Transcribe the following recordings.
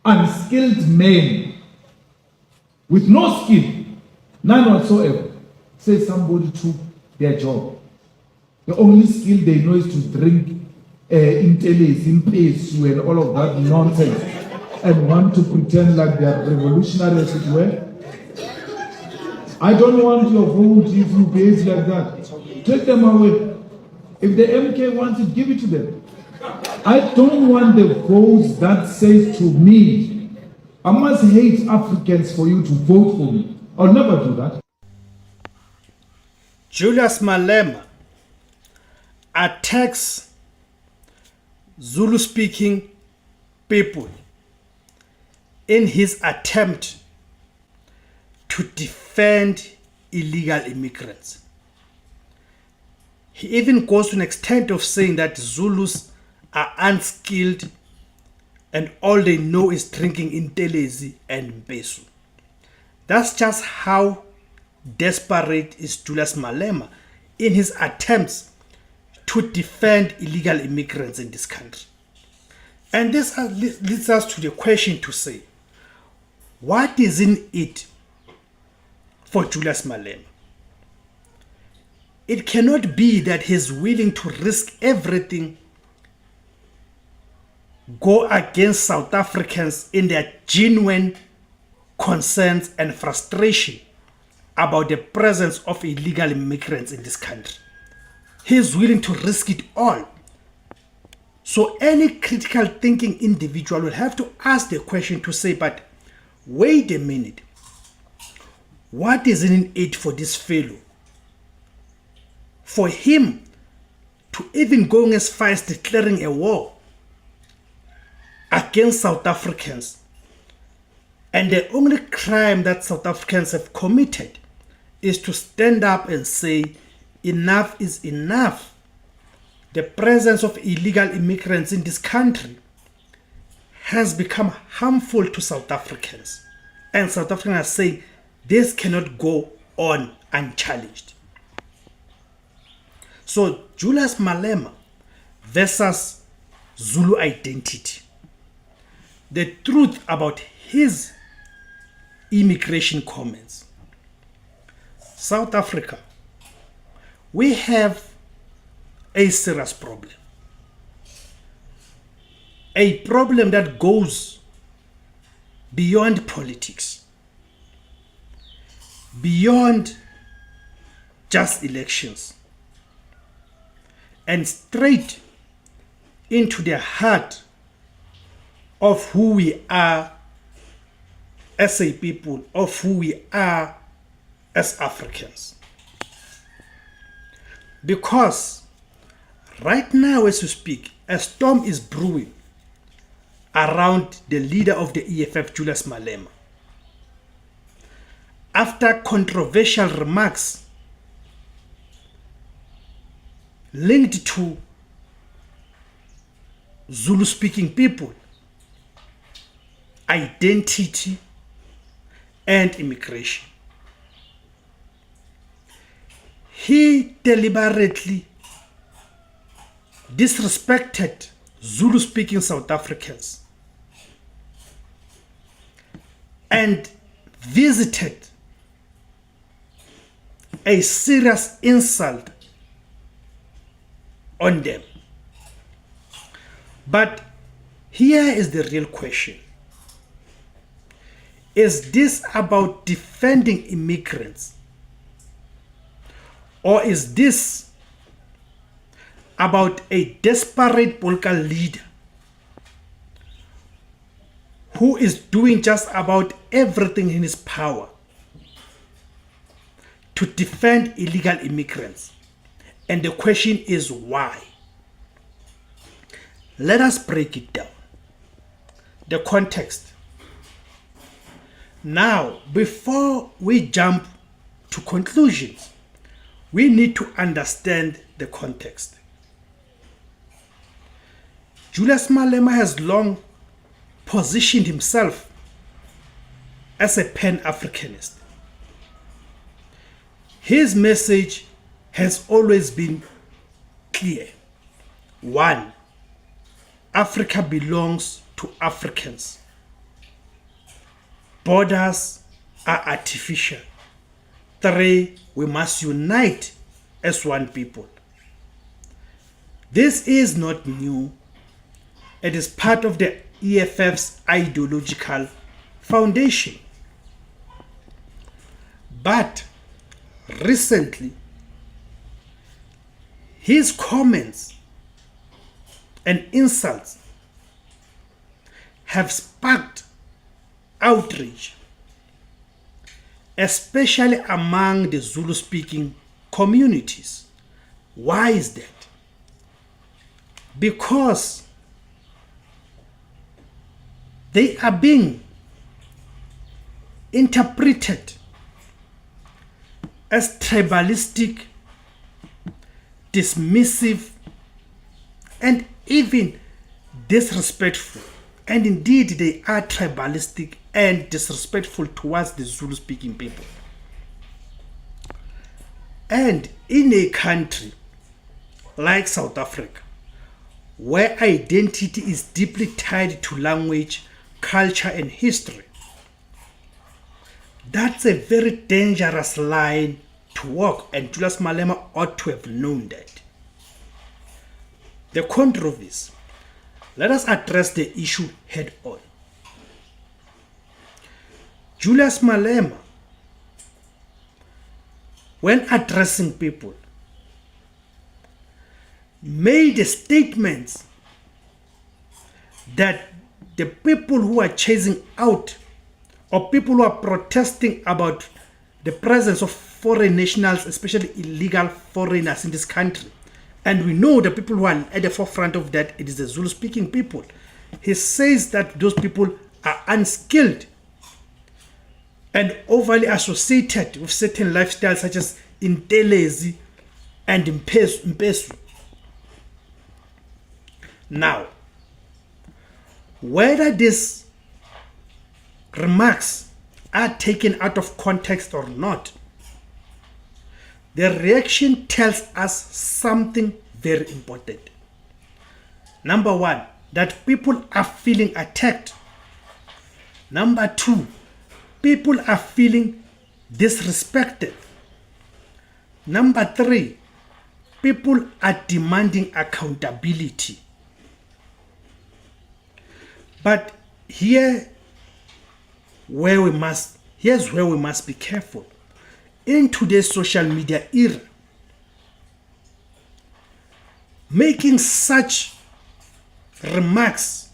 unskilled men with no skill, none whatsoever, say somebody took their job. The only skill they know is to drink intelligence, impesu, and all of that nonsense, and want to pretend like they are revolutionary as it were. I don't want your vote if you behave like that. Take them away. If the MK wants it, give it to them. I don't want the votes that says to me, I must hate Africans for you to vote for me. I'll never do that. Julius Malema attacks Zulu-speaking people in his attempt to defend illegal immigrants. He even goes to an extent of saying that Zulus are unskilled and all they know is drinking intelezi and mpesu. That's just how desperate is Julius Malema in his attempts to defend illegal immigrants in this country. And this leads us to the question to say, what is in it for Julius Malema? It cannot be that he's willing to risk everything, go against South Africans in their genuine concerns and frustration about the presence of illegal immigrants in this country. He's willing to risk it all. So any critical thinking individual will have to ask the question to say, but wait a minute, what is in it for this fellow? For him to even go as far as declaring a war against South Africans, and the only crime that South Africans have committed is to stand up and say enough is enough. The presence of illegal immigrants in this country has become harmful to South Africans, and South Africans are saying this cannot go on unchallenged. So Julius Malema versus Zulu identity. The truth about his immigration comments. South Africa, we have a serious problem. A problem that goes beyond politics, beyond just elections, and straight into the heart of who we are as a people, of who we are as Africans. Because right now as we speak, a storm is brewing around the leader of the EFF, Julius Malema. After controversial remarks linked to Zulu-speaking people, identity, and immigration. He deliberately disrespected Zulu-speaking South Africans and visited a serious insult on them. But here is the real question. Is this about defending immigrants? Or is this about a desperate political leader who is doing just about everything in his power to defend illegal immigrants? And the question is why? Let us break it down. The context. Now, before we jump to conclusions, we need to understand the context. Julius Malema has long positioned himself as a pan-Africanist. His message has always been clear. 1. Africa belongs to Africans. borders are artificial. 3, we must unite as one people. This is not new. It is part of the EFF's ideological foundation. But recently, his comments and insults have sparked outrage, especially among the Zulu-speaking communities. Why is that? Because they are being interpreted as tribalistic, dismissive, and even disrespectful. And indeed, they are tribalistic and disrespectful towards the Zulu-speaking people. And in a country like South Africa, where identity is deeply tied to language, culture, and history, that's a very dangerous line to walk, and Julius Malema ought to have known that. The controversy. Let us address the issue head on. Julius Malema, when addressing people, made statements that the people who are chasing out or people who are protesting about the presence of foreign nationals, especially illegal foreigners in this country, and we know the people who are at the forefront of that, it is the Zulu-speaking people. He says that those people are unskilled and overly associated with certain lifestyles such as intelezi and impesu. Now, whether these remarks are taken out of context or not, the reaction tells us something very important. Number 1, that people are feeling attacked. Number 2, people are feeling disrespected. Number 3, people are demanding accountability. But here's where we must be careful. In today's social media era, making such remarks,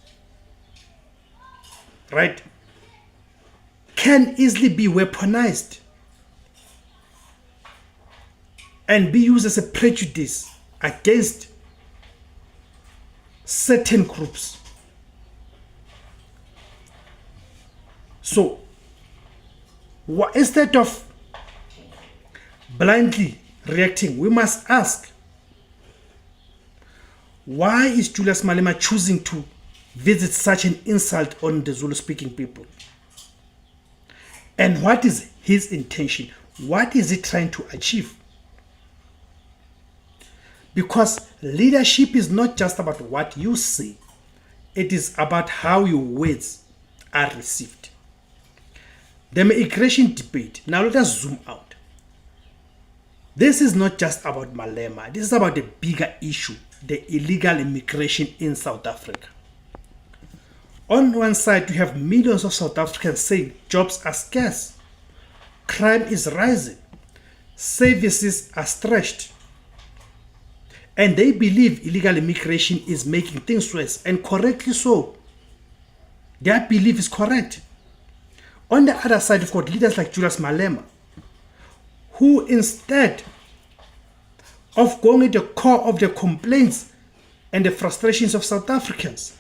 right, can easily be weaponized and be used as a prejudice against certain groups. So, instead of blindly reacting, we must ask, why is Julius Malema choosing to visit such an insult on the Zulu-speaking people? And what is his intention? What is he trying to achieve? Because leadership is not just about what you say, it is about how your words are received. The migration debate. Now let us zoom out. This is not just about Malema. This is about the bigger issue, the illegal immigration in South Africa. On one side, you have millions of South Africans saying jobs are scarce, crime is rising, services are stretched, and they believe illegal immigration is making things worse, and correctly so. Their belief is correct. On the other side, you've got leaders like Julius Malema, who instead of going at the core of the complaints and the frustrations of South Africans,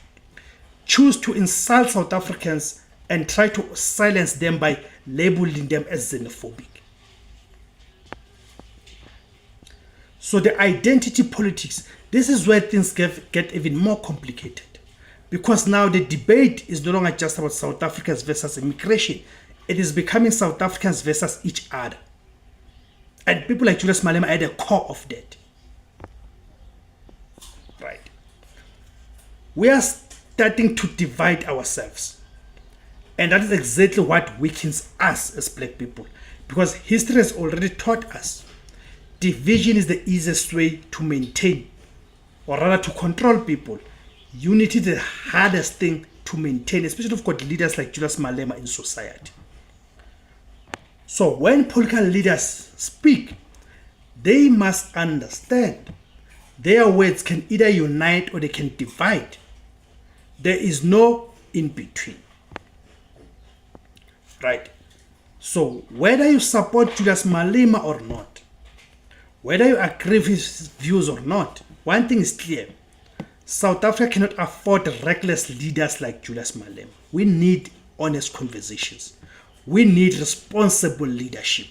choose to insult South Africans and try to silence them by labeling them as xenophobic. So the identity politics, this is where things get even more complicated. Because now the debate is no longer just about South Africans versus immigration. It is becoming South Africans versus each other. And people like Julius Malema are at the core of that. Right. We are starting to divide ourselves. And that is exactly what weakens us as black people. Because history has already taught us division is the easiest way to maintain, or rather to control people. Unity is the hardest thing to maintain, especially if you've got leaders like Julius Malema in society. So when political leaders speak, they must understand their words can either unite or they can divide. There is no in between. Right? So whether you support Julius Malema or not, whether you agree with his views or not, one thing is clear. South Africa cannot afford reckless leaders like Julius Malema. We need honest conversations. We need responsible leadership.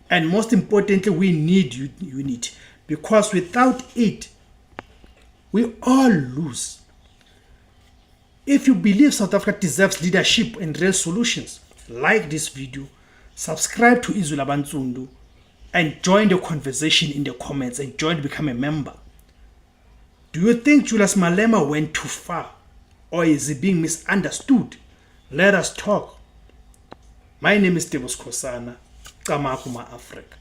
And most importantly, we need unity. Because without it, we all lose. If you believe South Africa deserves leadership and real solutions, like this video, subscribe to IZWI LABANSUNDU, and join the conversation in the comments and join to become a member. Do you think Julius Malema went too far? Or is he being misunderstood? Let us talk. My name is Tebos Kosana, Kamakuma Africa.